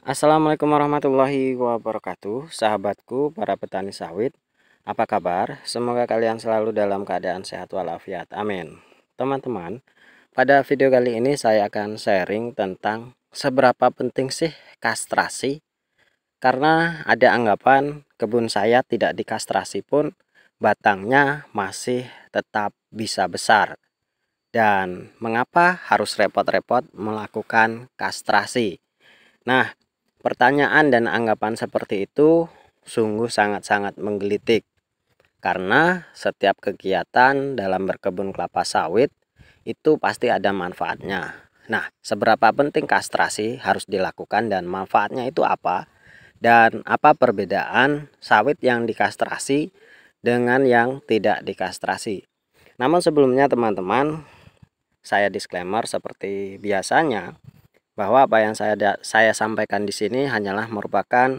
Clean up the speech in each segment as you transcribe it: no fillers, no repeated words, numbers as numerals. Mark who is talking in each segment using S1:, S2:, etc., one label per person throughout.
S1: Assalamualaikum warahmatullahi wabarakatuh, sahabatku para petani sawit. Apa kabar? Semoga kalian selalu dalam keadaan sehat walafiat. Amin. Teman-teman, pada video kali ini saya akan sharing tentang seberapa penting sih kastrasi. Karena ada anggapan kebun saya tidak dikastrasi pun batangnya masih tetap bisa besar. Dan mengapa harus repot-repot melakukan kastrasi? Nah, pertanyaan dan anggapan seperti itu sungguh sangat-sangat menggelitik karena setiap kegiatan dalam berkebun kelapa sawit itu pasti ada manfaatnya. Nah, seberapa penting kastrasi harus dilakukan dan manfaatnya itu apa? Dan apa perbedaan sawit yang dikastrasi dengan yang tidak dikastrasi? Namun sebelumnya teman-teman, saya disclaimer seperti biasanya bahwa apa yang saya sampaikan di sini hanyalah merupakan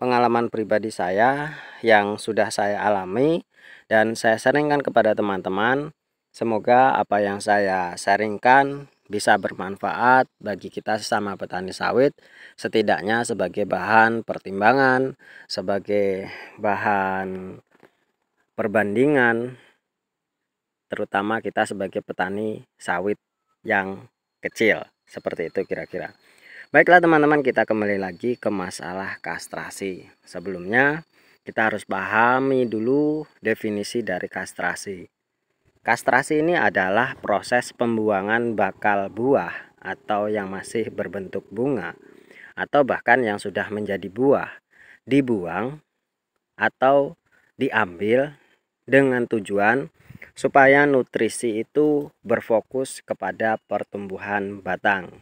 S1: pengalaman pribadi saya yang sudah saya alami dan saya sharingkan kepada teman-teman. Semoga apa yang saya sharingkan bisa bermanfaat bagi kita sesama petani sawit, setidaknya sebagai bahan pertimbangan, sebagai bahan perbandingan, terutama kita sebagai petani sawit yang kecil. Seperti itu kira-kira. Baiklah teman-teman, kita kembali lagi ke masalah kastrasi. Sebelumnya kita harus pahami dulu definisi dari kastrasi. Kastrasi ini adalah proses pembuangan bakal buah atau yang masih berbentuk bunga atau bahkan yang sudah menjadi buah dibuang atau diambil dengan tujuan supaya nutrisi itu berfokus kepada pertumbuhan batang.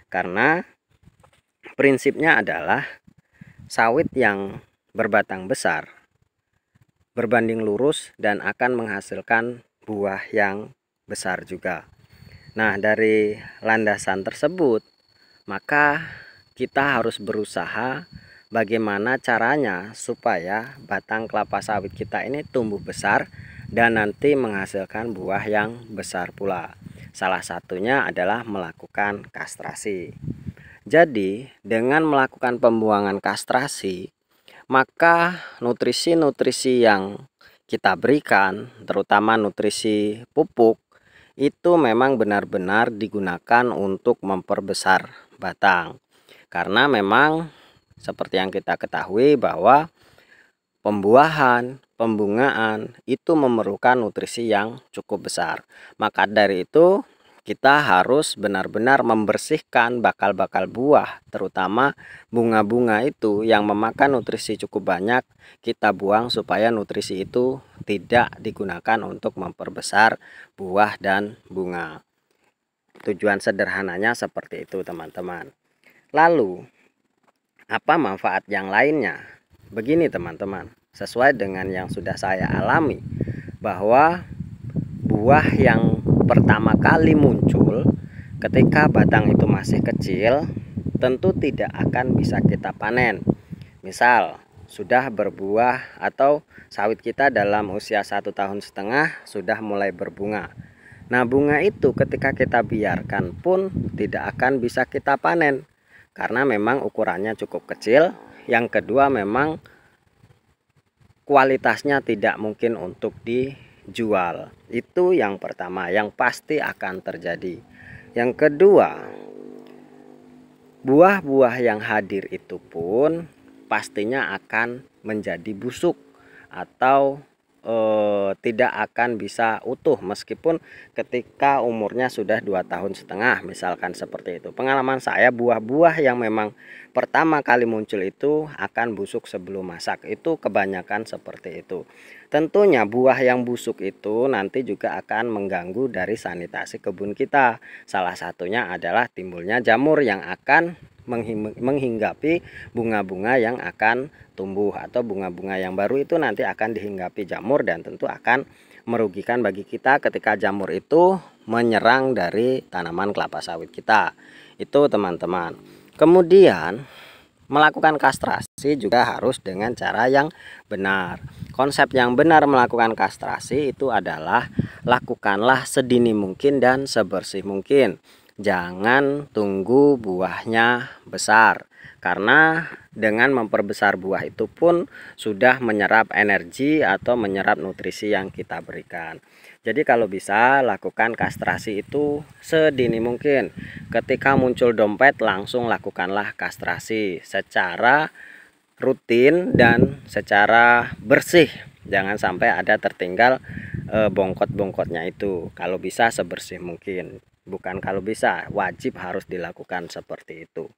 S1: Karena prinsipnya adalah sawit yang berbatang besar berbanding lurus dan akan menghasilkan buah yang besar juga. Nah, dari landasan tersebut, maka kita harus berusaha bagaimana caranya supaya batang kelapa sawit kita ini tumbuh besar dan nanti menghasilkan buah yang besar pula. Salah satunya adalah melakukan kastrasi. Jadi, dengan melakukan pembuangan kastrasi, maka nutrisi-nutrisi yang kita berikan, terutama nutrisi pupuk, itu memang benar-benar digunakan untuk memperbesar batang. Karena memang seperti yang kita ketahui bahwa pembuahan, pembungaan itu memerlukan nutrisi yang cukup besar. Maka dari itu kita harus benar-benar membersihkan bakal-bakal buah, terutama bunga-bunga itu yang memakan nutrisi cukup banyak, kita buang supaya nutrisi itu tidak digunakan untuk memperbesar buah dan bunga. Tujuan sederhananya seperti itu teman-teman. Lalu, apa manfaat yang lainnya? Begini teman-teman, sesuai dengan yang sudah saya alami, bahwa buah yang pertama kali muncul ketika batang itu masih kecil tentu tidak akan bisa kita panen. Misal sudah berbuah atau sawit kita dalam usia 1,5 tahun sudah mulai berbunga. Nah, bunga itu ketika kita biarkan pun tidak akan bisa kita panen karena memang ukurannya cukup kecil. Yang kedua, memang kualitasnya tidak mungkin untuk dijual. Itu yang pertama yang pasti akan terjadi. Yang kedua, buah-buah yang hadir itu pun pastinya akan menjadi busuk atau tidak akan bisa utuh meskipun ketika umurnya sudah 2,5 tahun misalkan seperti itu. Pengalaman saya, buah-buah yang memang pertama kali muncul itu akan busuk sebelum masak, itu kebanyakan seperti itu. Tentunya buah yang busuk itu nanti juga akan mengganggu dari sanitasi kebun kita. Salah satunya adalah timbulnya jamur yang akan menghinggapi bunga-bunga yang akan tumbuh atau bunga-bunga yang baru itu nanti akan dihinggapi jamur dan tentu akan merugikan bagi kita ketika jamur itu menyerang dari tanaman kelapa sawit kita. Itu teman-teman. Kemudian melakukan kastrasi juga harus dengan cara yang benar. Konsep yang benar melakukan kastrasi itu adalah lakukanlah sedini mungkin dan sebersih mungkin. jangan tunggu buahnya besar, karena dengan memperbesar buah itu pun sudah menyerap energi atau menyerap nutrisi yang kita berikan. Jadi kalau bisa lakukan kastrasi itu sedini mungkin. Ketika muncul dompet langsung lakukanlah kastrasi secara rutin dan secara bersih. Jangan sampai ada tertinggal bongkot-bongkotnya itu. Kalau bisa sebersih mungkin. Bukan kalau bisa, wajib harus dilakukan seperti itu.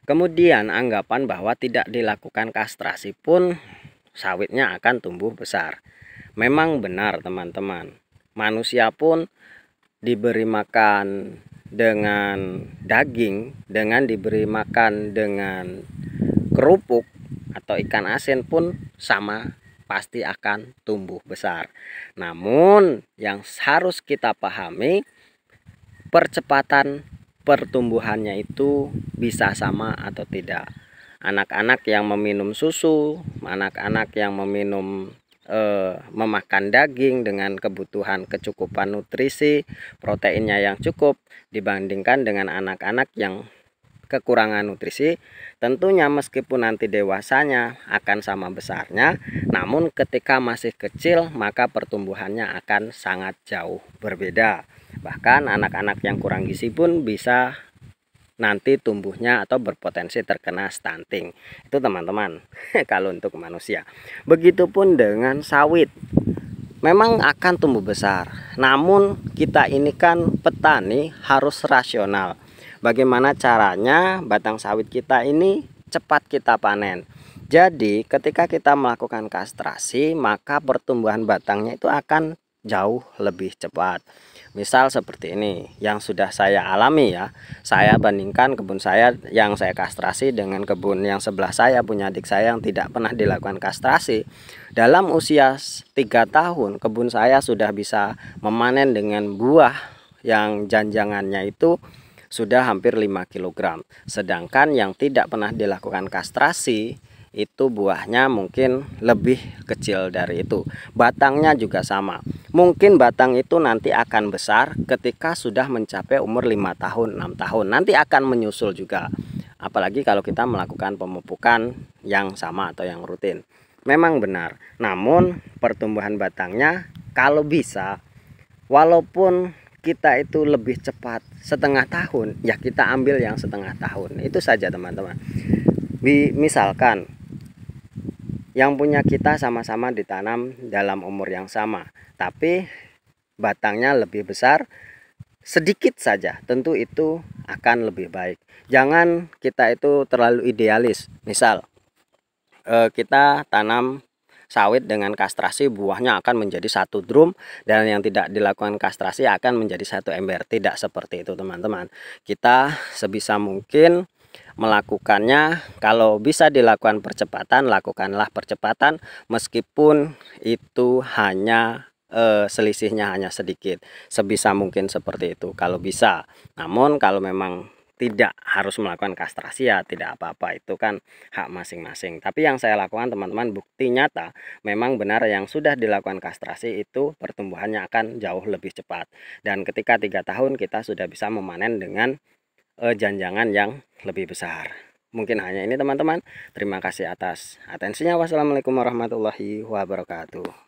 S1: Kemudian anggapan bahwa tidak dilakukan kastrasi pun sawitnya akan tumbuh besar. Memang benar teman-teman. Manusia pun diberi makan dengan daging, dengan diberi makan dengan kerupuk atau ikan asin pun sama, pasti akan tumbuh besar. Namun yang harus kita pahami, percepatan pertumbuhannya itu bisa sama atau tidak. Anak-anak yang meminum susu, anak-anak yang memakan daging dengan kebutuhan kecukupan nutrisi, proteinnya yang cukup dibandingkan dengan anak-anak yang kekurangan nutrisi, tentunya meskipun nanti dewasanya akan sama besarnya, namun ketika masih kecil maka pertumbuhannya akan sangat jauh berbeda. Bahkan anak-anak yang kurang gizi pun bisa nanti tumbuhnya atau berpotensi terkena stunting. Itu teman-teman kalau untuk manusia. Begitupun dengan sawit, memang akan tumbuh besar, namun kita ini kan petani harus rasional. Bagaimana caranya batang sawit kita ini cepat kita panen. Jadi ketika kita melakukan kastrasi, maka pertumbuhan batangnya itu akan jauh lebih cepat. Misal seperti ini yang sudah saya alami ya. Saya bandingkan kebun saya yang saya kastrasi dengan kebun yang sebelah saya, punya adik saya yang tidak pernah dilakukan kastrasi. Dalam usia 3 tahun kebun saya sudah bisa memanen dengan buah yang janjangannya itu sudah hampir 5 kg. Sedangkan yang tidak pernah dilakukan kastrasi itu buahnya mungkin lebih kecil dari itu. Batangnya juga sama. Mungkin batang itu nanti akan besar ketika sudah mencapai umur 5 tahun, 6 tahun. Nanti akan menyusul juga. Apalagi kalau kita melakukan pemupukan yang sama atau yang rutin. Memang benar. Namun pertumbuhan batangnya kalau bisa, walaupun kita itu lebih cepat setengah tahun, ya kita ambil yang setengah tahun. Itu saja teman-teman. Misalkan yang punya kita sama-sama ditanam dalam umur yang sama, tapi batangnya lebih besar sedikit saja, tentu itu akan lebih baik. Jangan kita itu terlalu idealis. Misal kita tanam sawit dengan kastrasi, buahnya akan menjadi 1 drum, dan yang tidak dilakukan kastrasi akan menjadi 1 ember. Tidak seperti itu teman-teman. Kita sebisa mungkin melakukannya, kalau bisa dilakukan percepatan, lakukanlah percepatan meskipun itu hanya selisihnya hanya sedikit. Sebisa mungkin seperti itu kalau bisa. Namun kalau memang tidak harus melakukan kastrasi ya tidak apa-apa, itu kan hak masing-masing. Tapi yang saya lakukan teman-teman, bukti nyata memang benar yang sudah dilakukan kastrasi itu pertumbuhannya akan jauh lebih cepat. Dan ketika 3 tahun kita sudah bisa memanen dengan janjangan yang lebih besar. Mungkin hanya ini teman-teman. Terima kasih atas atensinya. Wassalamualaikum warahmatullahi wabarakatuh.